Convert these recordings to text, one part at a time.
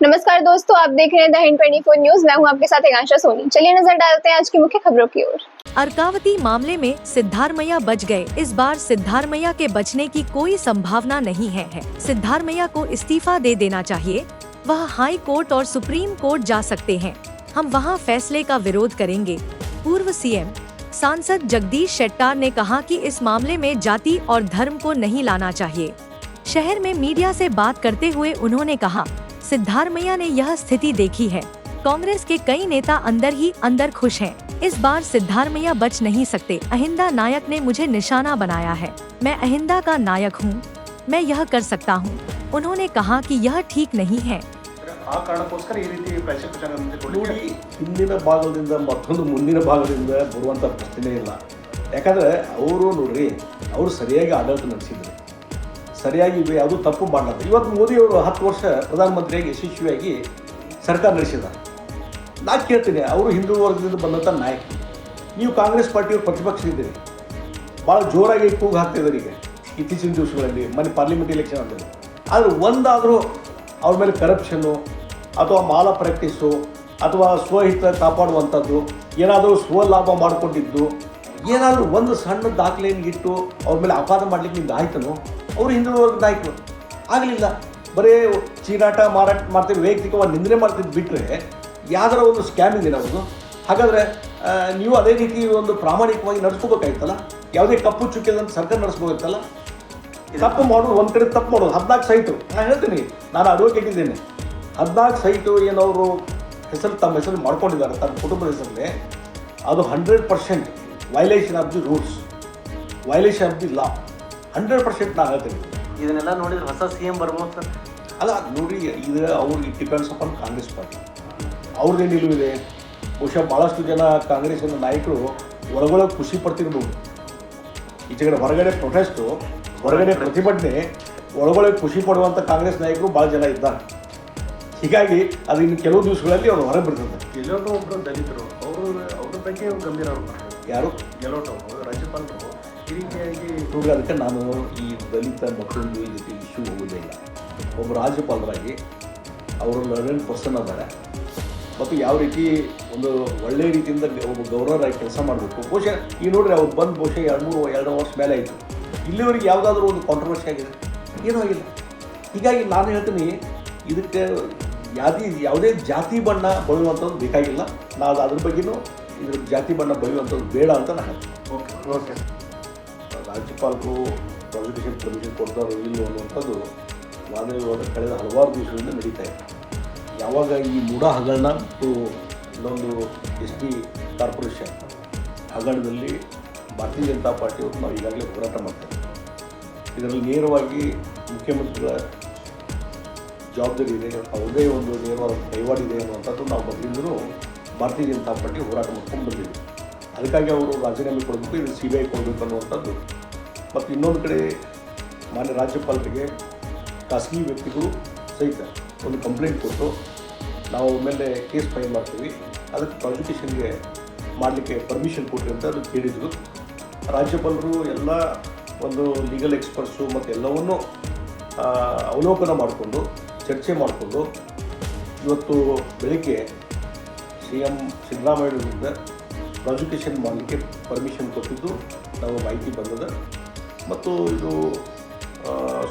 नमस्कार दोस्तों, आप देख रहे हैं द हिंद 24 न्यूज। मैं हूं आपके साथ एकांशा सोनी। चलिए नजर डालते हैं आज की मुख्य खबरों की ओर। अर्कावती मामले में सिद्धारमैया बच गए। इस बार सिद्धारमैया के बचने की कोई संभावना नहीं है। सिद्धारमैया को इस्तीफा दे देना चाहिए। वह हाई कोर्ट और सुप्रीम कोर्ट जा सकते हैं। हम वहां फैसले का विरोध करेंगे। पूर्व सीएम सांसद जगदीश शेट्टार ने कहा कि इस मामले में जाति और धर्म को नहीं लाना चाहिए। शहर में मीडिया से बात करते हुए उन्होंने कहा, सिद्धारमैया ने यह स्थिति देखी है। कांग्रेस के कई नेता अंदर ही अंदर खुश हैं। इस बार सिद्धारमैया बच नहीं सकते। अहिंदा नायक ने मुझे निशाना बनाया है। मैं अहिंदा का नायक हूँ। मैं यह कर सकता हूँ। उन्होंने कहा कि यह ठीक नहीं है। ಆ ಕಾರಣಕ್ಕೋಸ್ಕರ ಈ ರೀತಿ ಪ್ರಶ್ನೆ ನೋಡಿ, ಹಿಂದಿನ ಭಾಗದಿಂದ ಮತ್ತೊಂದು ಮುಂದಿನ ಭಾಗದಿಂದ ಬರುವಂಥ ಪ್ರಶ್ನೆ ಇಲ್ಲ. ಯಾಕಂದರೆ ಅವರು ನೋಡ್ರಿ, ಅವರು ಸರಿಯಾಗಿ ಆಡಳಿತ ನಡೆಸಿದ್ರು, ಸರಿಯಾಗಿ ಯಾವುದೂ ತಪ್ಪು ಮಾಡಲ್ಲ. ಇವತ್ತು ಮೋದಿಯವರು 10 ವರ್ಷ ಪ್ರಧಾನಮಂತ್ರಿಯಾಗಿ ಯಶಸ್ವಿಯಾಗಿ ಸರ್ಕಾರ ನಡೆಸಿದ್ದಾರೆ. ನಾನು ಕೇಳ್ತೀನಿ, ಅವರು ಹಿಂದೂ ವರ್ಗದಿಂದ ಬಂದಂಥ ನಾಯಕ, ನೀವು ಕಾಂಗ್ರೆಸ್ ಪಾರ್ಟಿಯವರು ಪ್ರತಿಪಕ್ಷ ಇದ್ದೀರಿ, ಭಾಳ ಜೋರಾಗಿ ಕೂಗು ಹಾಕ್ತಿದ್ದಾರೆ ಈಗ ಇತ್ತೀಚಿನ ದಿವಸಗಳಲ್ಲಿ ಮನೆ ಪಾರ್ಲಿಮೆಂಟ್ ಎಲೆಕ್ಷನ್ ಅಂತೇಳಿ. ಆದರೆ ಒಂದಾದರೂ ಅವ್ರ ಮೇಲೆ ಕರಪ್ಷನ್ನು ಅಥವಾ ಮಾಲ ಪ್ರಾಕ್ಟೀಸು ಅಥವಾ ಸ್ವಹಿತ ಕಾಪಾಡುವಂಥದ್ದು, ಏನಾದರೂ ಸ್ವಲಾಭ ಮಾಡಿಕೊಂಡಿದ್ದು, ಏನಾದರೂ ಒಂದು ಸಣ್ಣ ದಾಖಲೆಯನ್ನು ಇಟ್ಟು ಅವ್ರ ಮೇಲೆ ಅಪರಾಧ ಮಾಡಲಿಕ್ಕೆ ನಿಮ್ಗೆ ಆಯ್ತನೋ? ಅವರು ಹಿಂದುಳಿದ ವರ್ಗದ ನಾಯಕರು ಆಗಲಿಲ್ಲ. ಬರೀ ಚೀರಾಟ ಮಾರಾಟ ಮಾಡ್ತೀವಿ, ವೈಯಕ್ತಿಕವಾಗಿ ನಿಂದನೆ ಮಾಡ್ತಿದ್ದು ಬಿಟ್ಟರೆ ಯಾವ್ದಾರ ಒಂದು ಸ್ಕ್ಯಾಮ್ ಇದೆ ಅವ್ರದ್ದು. ಹಾಗಾದರೆ ನೀವು ಅದೇ ರೀತಿ ಒಂದು ಪ್ರಾಮಾಣಿಕವಾಗಿ ನಡೆಸ್ಕೋಬೇಕಾಯ್ತಲ್ಲ. ಯಾವುದೇ ಕಪ್ಪು ಚುಕ್ಕಿಲ್ಲಂತ ಸರ್ಕಾರ ನಡೆಸ್ಬೋದಿತ್ತಲ್ಲ. ತಪ್ಪು ಮಾಡೋದು ಒಂದು ಕಡೆ, ತಪ್ಪು ಮಾಡೋದು 14 ಸೈಟು. ನಾನು ಹೇಳ್ತೀನಿ, ನಾನು ಅಡ್ವೊಕೇಟ್ ಇದ್ದೇನೆ. 14 ಸೈಟು ಏನವರು ತಮ್ಮ ಹೆಸರು ಮಾಡ್ಕೊಂಡಿದ್ದಾರೆ ತಮ್ಮ ಕುಟುಂಬದ ಹೆಸರಲ್ಲಿ, ಅದು 100% violation of the rules, violation of the law. 100% ನಾನು ಹೇಳ್ತೀನಿ. ಇದನ್ನೆಲ್ಲ ನೋಡಿದ್ರೆ ಹೊಸ CM ಬರ್ಬೋದು ಸರ್. ಅಲ್ಲ ನೋಡಿ, ಇದು ಅವ್ರಿಗೆ ಡಿಪೆಂಡ್ಸ್ ಅಪಾನ್ ಕಾಂಗ್ರೆಸ್ ಪಾರ್ಟಿ. ಅವ್ರದ್ದೇ ನಿಲುವಿದೆ. ಬಹುಶಃ ಭಾಳಷ್ಟು ಜನ ಕಾಂಗ್ರೆಸ್ಸಿನ ನಾಯಕರು ಒಳಗೊಳಗೆ ಖುಷಿ ಪಡ್ತಿರ್ಬೋದು. ಈಚೆಗಡೆ ಹೊರಗಡೆ ಪ್ರೊಟೆಸ್ಟು, ಹೊರಗಡೆ ಪ್ರತಿಭಟನೆ, ಒಳಗೊಳಗೆ ಖುಷಿ ಪಡುವಂಥ ಕಾಂಗ್ರೆಸ್ ನಾಯಕರು ಭಾಳ ಜನ ಇದ್ದಾರೆ. ಹೀಗಾಗಿ ಅದು ಇನ್ನು ಕೆಲವು ದಿವಸಗಳಲ್ಲಿ ಅವ್ರು ಹೊರಗೆ ಬಿಡ್ತದೆ. ಗೆಲೋಟೋ ಒಬ್ಬರು ದಲಿತರು, ಅವ್ರ ಬಗ್ಗೆ ಗಂಭೀರ ಯಾರು ಗೆಲೋಟೋ ರಾಜ್ಯಪಾಲರು ಈ ರೀತಿಯಾಗಿ ನೋಡ್ರಿ, ಅದಕ್ಕೆ ನಾನು ಈ ದಲಿತ ಮತ್ತೊಂದು ಈ ರೀತಿ ಇಶ್ಯೂ ಹೋಗೋದೇ ಇಲ್ಲ. ಒಬ್ಬ ರಾಜ್ಯಪಾಲರಾಗಿ ಅವರು ಲರ್ನೆಡ್ ಪರ್ಸನ್ ಅದ್ದಾರೆ ಮತ್ತು ಯಾವ ರೀತಿ ಒಂದು ಒಳ್ಳೆಯ ರೀತಿಯಿಂದ ಒಬ್ಬ ಗೌರವರಾಗಿ ಕೆಲಸ ಮಾಡಬೇಕು. ಬಹುಶಃ ಈ ನೋಡ್ರಿ, ಅವ್ರು ಬಂದು ಬಹುಶಃ 2 ವರ್ಷ ಮೇಲೆ ಆಯಿತು. ಇಲ್ಲಿವರೆಗೆ ಯಾವುದಾದ್ರೂ ಒಂದು ಕಾಂಟ್ರವರ್ಸಿ ಆಗಿದೆ? ಏನೂ ಆಗಿಲ್ಲ. ಹೀಗಾಗಿ ನಾನು ಹೇಳ್ತೀನಿ, ಇದಕ್ಕೆ ಯಾವುದೇ ಜಾತಿ ಬಣ್ಣ ಬಳಿಯುವಂಥದ್ದು ಬೇಕಾಗಿಲ್ಲ. ನಾವು ಅದ್ರ ಬಗ್ಗೆನೂ ಇದ್ರ ಜಾತಿ ಬಣ್ಣ ಬಳಿಯುವಂಥದ್ದು ಬೇಡ ಅಂತ ನಾನು ಹೇಳ್ತೀನಿ. ಓಕೆ ರಾಜ್ಯಪಾಲರು ಪ್ರಾಸಿಕ್ಯೂಷನ್ ಪರ್ಮಿಷನ್ ಕೊಡ್ತಾರೋ ಇಲ್ಲೋ ಅನ್ನುವಂಥದ್ದು ವಾದ ವಿವಾದ ಕಳೆದ ಹಲವಾರು ದಿವಸಗಳಿಂದ ನಡೀತಾ ಇದೆ. ಯಾವಾಗ ಈ ಮೂಢ ಹಗರಣ ಮತ್ತು ಇನ್ನೊಂದು SD ಕಾರ್ಪೊರೇಷನ್ ಹಗರಣದಲ್ಲಿ ಭಾರತೀಯ ಜನತಾ ಪಾರ್ಟಿಯವರು ನಾವು ಈಗಾಗಲೇ ಹೋರಾಟ ಮಾಡ್ತೇವೆ. ಇದರಲ್ಲಿ ನೇರವಾಗಿ ಮುಖ್ಯಮಂತ್ರಿಗಳ ಜವಾಬ್ದಾರಿ ಇದೆ, ಅವ್ರದೇ ಒಂದು ನೇರವಾದ ಕೈವಾಡ ಇದೆ ಅನ್ನುವಂಥದ್ದು ನಾವು ಮೊದಲಿಂದಲೂ ಭಾರತೀಯ ಜನತಾ ಪಾರ್ಟಿ ಹೋರಾಟ ಮಾಡ್ಕೊಂಡು ಬಂದಿದ್ದೀವಿ. ಅದಕ್ಕಾಗಿ ಅವರು ರಾಜೀನಾಮೆ ಕೊಡಬೇಕು, ಇದು CBI ಕೊಡಬೇಕು ಅನ್ನುವಂಥದ್ದು. ಮತ್ತು ಇನ್ನೊಂದು ಕಡೆ ಮಾನ್ಯ ರಾಜ್ಯಪಾಲರಿಗೆ ಖಾಸಗಿ ವ್ಯಕ್ತಿಗಳು ಸಹಿತ ಒಂದು ಕಂಪ್ಲೇಂಟ್ ಕೊಟ್ಟು ನಾವು ಮೇಲೆ ಕೇಸ್ ಫೈಲ್ ಮಾಡ್ತೀವಿ, ಅದಕ್ಕೆ ಪ್ರಾಸಿಕ್ಯೂಷನ್ಗೆ ಮಾಡಲಿಕ್ಕೆ ಪರ್ಮಿಷನ್ ಕೊಟ್ಟರೆ ಅಂತ ಅದು ಕೇಳಿದರು. ರಾಜ್ಯಪಾಲರು ಎಲ್ಲ ಒಂದು ಲೀಗಲ್ ಎಕ್ಸ್ಪರ್ಟ್ಸು ಮತ್ತು ಎಲ್ಲವನ್ನೂ ಅವಲೋಕನ ಮಾಡಿಕೊಂಡು ಚರ್ಚೆ ಮಾಡಿಕೊಂಡು ಇವತ್ತು ಬೆಳಗ್ಗೆ CM ಸಿದ್ದರಾಮಯ್ಯ ವಿರುದ್ಧ ಪ್ರಾಸಿಕ್ಯೂಷನ್ ಮಾಡಲಿಕ್ಕೆ ಪರ್ಮಿಷನ್ ಕೊಟ್ಟಿದ್ದು ನಾವು ಮಾಹಿತಿ ಬಂದದ. ಮತ್ತು ಇದು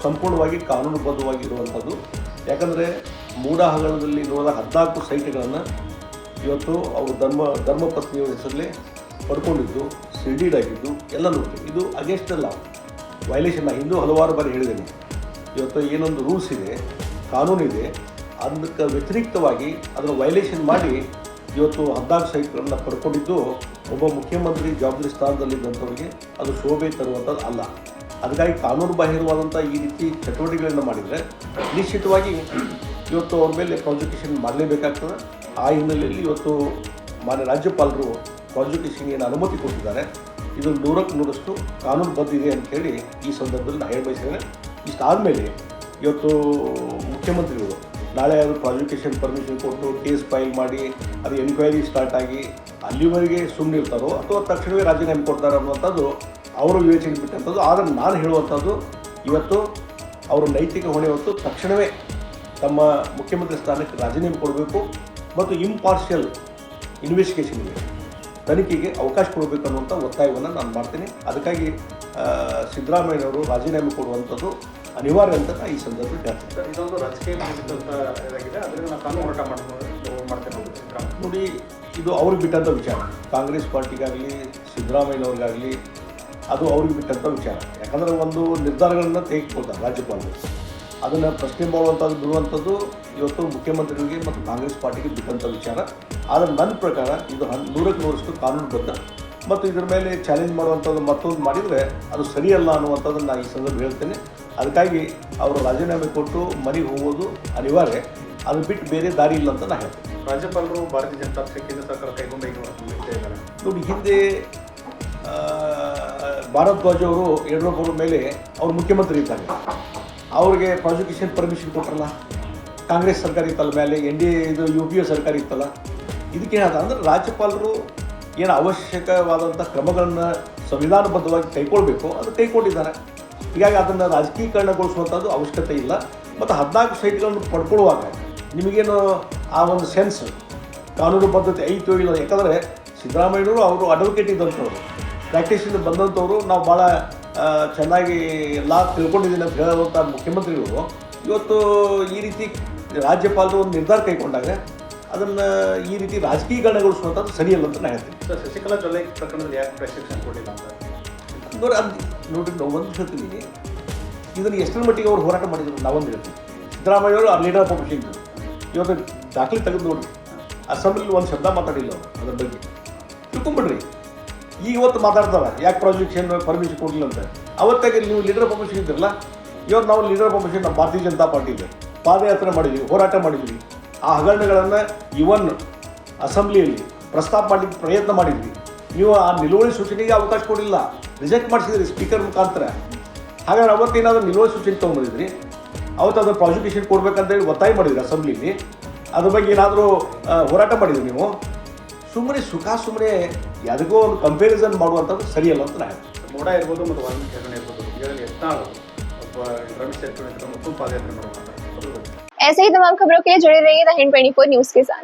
ಸಂಪೂರ್ಣವಾಗಿ ಕಾನೂನುಬದ್ಧವಾಗಿ ಇರುವಂಥದ್ದು. ಯಾಕಂದರೆ ಮೂಢ ಹಗರಣದಲ್ಲಿ ಇರುವ 14 ಸೈಟ್ಗಳನ್ನು ಇವತ್ತು ಅವರು ಧರ್ಮಪತ್ನಿಯವರ ಹೆಸರಲ್ಲೇ ಪಡ್ಕೊಂಡಿದ್ದು, ಸಿಡಿಡ್ ಆಗಿದ್ದು ಎಲ್ಲ ನೋಡ್ತೀವಿ. ಇದು against the law, violation. Hindu ಹಲವಾರು ಬಾರಿ ಹೇಳಿದ್ದೇನೆ, ಇವತ್ತು ಏನೊಂದು ರೂಲ್ಸ್ ಇದೆ, ಕಾನೂನಿದೆ, ಅದಕ್ಕೆ ವ್ಯತಿರಿಕ್ತವಾಗಿ ಅದನ್ನು ವೈಲೇಷನ್ ಮಾಡಿ ಇವತ್ತು 14 ಸೈಟ್ಗಳನ್ನು ಪಡ್ಕೊಂಡಿದ್ದು ಒಬ್ಬ ಮುಖ್ಯಮಂತ್ರಿ ಜವಾಬ್ದಾರಿ ಸ್ಥಾನದಲ್ಲಿದ್ದಂಥವ್ರಿಗೆ ಅದು ಶೋಭೆ ತರುವಂಥದ್ದು ಅಲ್ಲ. ಅದಕ್ಕಾಗಿ ಕಾನೂನು ಬಾಹಿರವಾದಂಥ ಈ ರೀತಿ ಚಟುವಟಿಕೆಗಳನ್ನು ಮಾಡಿದರೆ ನಿಶ್ಚಿತವಾಗಿ ಇವತ್ತು ಅವ್ರ ಮೇಲೆ ಪ್ರಾಸಿಕ್ಯೂಷನ್ ಮಾಡಲೇಬೇಕಾಗ್ತದೆ. ಆ ಹಿನ್ನೆಲೆಯಲ್ಲಿ ಇವತ್ತು ಮಾನ್ಯ ರಾಜ್ಯಪಾಲರು ಪ್ರಾಸಿಕ್ಯೂಷನ್ಗೆ ಏನು ಅನುಮತಿ ಕೊಟ್ಟಿದ್ದಾರೆ, ಇದು 100ಕ್ಕೆ 100ರಷ್ಟು ಕಾನೂನುಬದ್ಧ ಇದೆ ಅಂಥೇಳಿ ಈ ಸಂದರ್ಭದಲ್ಲಿ ನಾನು ಹೇಳಬಯಸಿದ್ದೇನೆ. ಇಷ್ಟಾದಮೇಲೆ ಇವತ್ತು ಮುಖ್ಯಮಂತ್ರಿಗಳು ನಾಳೆ ಅದು ಪ್ರಾಸಿಕ್ಯೂಷನ್ ಪರ್ಮಿಷನ್ ಕೊಟ್ಟು ಕೇಸ್ ಫೈಲ್ ಮಾಡಿ ಅದು ಎನ್ಕ್ವೈರಿ ಸ್ಟಾರ್ಟ್ ಆಗಿ ಅಲ್ಲಿವರೆಗೆ ಸುಮ್ಮನೆ ಇರ್ತಾರೋ ಅಥವಾ ತಕ್ಷಣವೇ ರಾಜೀನಾಮೆ ಕೊಡ್ತಾರೆ ಅನ್ನುವಂಥದ್ದು ಅವರು ವಿವೇಚನೆ ಬಿಟ್ಟಂಥದ್ದು. ಆದರೆ ನಾನು ಹೇಳುವಂಥದ್ದು, ಇವತ್ತು ಅವರು ನೈತಿಕ ಹೊಣೆ ಹೊತ್ತು ತಕ್ಷಣವೇ ತಮ್ಮ ಮುಖ್ಯಮಂತ್ರಿ ಸ್ಥಾನಕ್ಕೆ ರಾಜೀನಾಮೆ ಕೊಡಬೇಕು ಮತ್ತು ಇಂಪಾರ್ಷಿಯಲ್ ಇನ್ವೆಸ್ಟಿಗೇಷನ್ಗೆ ತನಿಖೆಗೆ ಅವಕಾಶ ಕೊಡಬೇಕು ಅನ್ನುವಂಥ ಒತ್ತಾಯವನ್ನು ನಾನು ಮಾಡ್ತೀನಿ. ಅದಕ್ಕಾಗಿ ಸಿದ್ದರಾಮಯ್ಯನವರು ರಾಜೀನಾಮೆ ಕೊಡುವಂಥದ್ದು ಅನಿವಾರ್ಯ ಅಂತ ನಾನು ಈ ಸಂದರ್ಭದಲ್ಲಿ ಹೇಳ್ತೀನಿ. ಸರ್, ಇದೊಂದು ರಾಜಕೀಯ ಇದಾಗಿದೆ, ಅದರಿಂದ ನಾವು ಕಾನೂನು ಹೋರಾಟ ಮಾಡ್ತೇನೆ ಸಿದ್ದರಾಮಯ್ಯ. ನೋಡಿ, ಇದು ಅವ್ರಿಗೆ ಬಿಟ್ಟಂಥ ವಿಚಾರ. ಕಾಂಗ್ರೆಸ್ ಪಾರ್ಟಿಗಾಗಲಿ ಸಿದ್ದರಾಮಯ್ಯನವ್ರಿಗಾಗಲಿ ಅದು ಅವ್ರಿಗೆ ಬಿಟ್ಟಂಥ ವಿಚಾರ. ಯಾಕಂದರೆ ಒಂದು ನಿರ್ಧಾರಗಳನ್ನು ತೆಗೆದುಕೊಳ್ತಾರೆ ರಾಜ್ಯಪಾಲರು, ಅದನ್ನು ಪ್ರಶ್ನೆ ಮಾಡುವಂಥದ್ದು ಬಿಡುವಂಥದ್ದು ಇವತ್ತು ಮುಖ್ಯಮಂತ್ರಿಗಳಿಗೆ ಮತ್ತು ಕಾಂಗ್ರೆಸ್ ಪಾರ್ಟಿಗೆ ಬಿಟ್ಟಂಥ ವಿಚಾರ. ಆದರೆ ನನ್ನ ಪ್ರಕಾರ ಇದು 100% ಕಾನೂನುಬದ್ಧ ಮತ್ತು ಇದರ ಮೇಲೆ ಚಾಲೆಂಜ್ ಮಾಡುವಂಥದ್ದು ಮತ್ತೊಂದು ಮಾಡಿದರೆ ಅದು ಸರಿಯಲ್ಲ ಅನ್ನುವಂಥದ್ದನ್ನು ನಾನು ಈ ಸಂದರ್ಭ ಹೇಳ್ತೇನೆ. ಅದಕ್ಕಾಗಿ ಅವರು ರಾಜೀನಾಮೆ ಕೊಟ್ಟು ಮನೆಗೆ ಹೋಗೋದು ಅನಿವಾರ್ಯ. ಅದು ಬಿಟ್ಟು ಬೇರೆ ದಾರಿ ಇಲ್ಲ ಅಂತ ನಾನು ಹೇಳ್ತೇನೆ. ರಾಜ್ಯಪಾಲರು ಭಾರತೀಯ ಜನತಾ ಪಕ್ಷ ಕೇಂದ್ರ ಸರ್ಕಾರ ಕೈಗೊಂಡ ಇದ್ದಾರೆ. ನೋಡಿ, ಹಿಂದೆ ಭಾರದ್ವಾಜ್ ಅವರು ಯಡಿಯೂರಪ್ಪರ ಮೇಲೆ ಅವರು ಮುಖ್ಯಮಂತ್ರಿ ಇದ್ದಾರೆ, ಅವ್ರಿಗೆ ಪ್ರಾಸಿಕ್ಯೂಷನ್ ಪರ್ಮಿಷನ್ ಕೊಟ್ಟರಲ್ಲ. ಕಾಂಗ್ರೆಸ್ ಸರ್ಕಾರ ಇತ್ತಲ್ಲ ಮೇಲೆ, NDA ಇದು UPA ಸರ್ಕಾರ ಇತ್ತಲ್ಲ. ಇದಕ್ಕೇನಾದ ಅಂದರೆ ರಾಜ್ಯಪಾಲರು ಏನು ಅವಶ್ಯಕವಾದಂಥ ಕ್ರಮಗಳನ್ನು ಸಂವಿಧಾನಬದ್ಧವಾಗಿ ಕೈಗೊಳ್ಳಬೇಕು ಅದು ಕೈಗೊಂಡಿದ್ದಾರೆ. ಹೀಗಾಗಿ ಅದನ್ನು ರಾಜಕೀಕರಣಗೊಳಿಸುವಂಥದ್ದು ಅವಶ್ಯಕತೆ ಇಲ್ಲ. ಮತ್ತು 14 ಸೈಟ್ಗಳನ್ನು ಪಡ್ಕೊಳ್ಳುವಾಗ ನಿಮಗೇನು ಆ ಒಂದು ಸೆನ್ಸ್ ಕಾನೂನು ಬದ್ಧತೆ ಐತೋ ಇಲ್ಲ. ಯಾಕಂದರೆ ಸಿದ್ದರಾಮಯ್ಯನವರು ಅವರು ಅಡ್ವೊಕೇಟ್ ಇದ್ದಂಥವ್ರು, ಪ್ರಾಕ್ಟೀಸಿಂದ ಬಂದಂಥವ್ರು. ನಾವು ಭಾಳ ಚೆನ್ನಾಗಿ ಲಾ ತಿಳ್ಕೊಂಡಿದ್ದೀನಿ ಅಂತ ಹೇಳುವಂಥ ಮುಖ್ಯಮಂತ್ರಿಗಳು ಇವತ್ತು ಈ ರೀತಿ ರಾಜ್ಯಪಾಲರು ಒಂದು ನಿರ್ಧಾರ ಕೈಗೊಂಡಾಗ ಅದನ್ನು ಈ ರೀತಿ ರಾಜಕೀಕರಣಗೊಳಿಸುವಂಥದ್ದು ಸರಿಯಲ್ಲ ಅಂತ ನಾನು ಹೇಳ್ತೀನಿ. ಸರ್, ಶಶಿಕಲಾ ಜೊಲ್ಲೆ ಪ್ರಕರಣದಲ್ಲಿ ಯಾಕೆ ಪ್ರಾಸಿಕ್ಯೂಷನ್ ಕೊಡಲಿಲ್ಲ ಅಂತ ನೋಡ್ರಿ, ನಾವು ಒಂದು ಹೇಳ್ತೀವಿ, ಇದನ್ನು ಎಷ್ಟರ ಮಟ್ಟಿಗೆ ಅವ್ರು ಹೋರಾಟ ಮಾಡಿದ್ರು ನಾವೊಂದು ಹೇಳ್ತೀವಿ. ಸಿದ್ದರಾಮಯ್ಯವರು ಆ ಲೀಡರ್ ಆಫ್ ಅಪೋಸಿಷನ್ ಇವತ್ತು ದಾಖಲೆ ತೆಗೆದು ನೋಡ್ರಿ, ಅಸೆಂಬ್ಲಿಲಿ ಒಂದು ಶಬ್ದ ಮಾತಾಡಿಲ್ಲ ಅವರು ಅದ್ರ ಬಗ್ಗೆ. ತಿಳ್ಕೊಂಬಿಡ್ರಿ, ಈಗ ಇವತ್ತು ಮಾತಾಡ್ತಾರೆ ಯಾಕೆ ಪ್ರಾಸಿಕ್ಯೂಷನ್ ಪರ್ಮಿಷನ್ ಕೊಡಲಿಲ್ಲ ಅಂತ. ಅವತ್ತಾಗೆ ನೀವು ಲೀಡರ್ ಆಫ್ ಅಪೋಸಿಷನ್ ಇದ್ರಲ್ಲ, ಇವತ್ತು ನಾವು ಲೀಡರ್ ಆಫ್ ಅಪೋಸಿಷನ್ ನಮ್ಮ ಭಾರತೀಯ ಜನತಾ ಪಾರ್ಟಿ ಇದೆ, ಪಾದಯಾತ್ರೆ ಮಾಡಿದ್ವಿ, ಹೋರಾಟ ಮಾಡಿದ್ವಿ. ಆ ಹಗರಣಗಳನ್ನು ಇವನ್ ಅಸೆಂಬ್ಲಿಯಲ್ಲಿ ಪ್ರಸ್ತಾಪ ಮಾಡಲಿಕ್ಕೆ ಪ್ರಯತ್ನ ಮಾಡಿದ್ವಿ. ನೀವು ಆ ನಿಲುವಳಿ ಸೂಚನೆಗೆ ಅವಕಾಶ ಕೊಡಲಿಲ್ಲ, ರಿಜೆಕ್ಟ್ ಮಾಡಿಸಿದ್ರಿ ಸ್ಪೀಕರ್ ಮುಖಾಂತರ. ಹಾಗಾದ್ರೆ ಅವತ್ತೇನಾದರೂ ನಿಲುವಳಿ ಸೂಚನೆ ತೊಗೊಂಡಿದ್ರಿ, ಅವತ್ತು ಅದನ್ನು ಪ್ರಾಸಿಕ್ಯೂಷನ್ ಕೊಡ್ಬೇಕಂತೇಳಿ ಒತ್ತಾಯ ಮಾಡಿದ್ರಿ ಅಸೆಂಬ್ಲಿಲಿ. ಅದ್ರ ಬಗ್ಗೆ ಏನಾದರೂ ಹೋರಾಟ ಮಾಡಿದ್ರಿ ನೀವು? ಸುಮ್ಮನೆ ಯಾವುದಕ್ಕೋ ಒಂದು ಕಂಪ್ಯಾರಿಸನ್ ಮಾಡುವಂಥದ್ದು ಸರಿಯಲ್ಲ ಅಂತ ನಾನು ಹೇಳ್ತೀನಿ. ಮೋಡ ಇರ್ಬೋದು ಮತ್ತು ವಾಲ್ಮೀಕಿ ಹೆಗಡೆ ಇರ್ಬೋದು, ಇದರಲ್ಲಿ ಯತ್ನಾಳ್ ಅಥವಾ ರಮೇಶ್ ಜಾರಕಿಹೊಳಿ ಮತ್ತೊಂದು ಪಾದಯಾತ್ರೆ ಮಾಡೋಣ. ऐसे ही तमाम खबरों के लिए जुड़े रहिए द हिंद 24 न्यूज के साथ।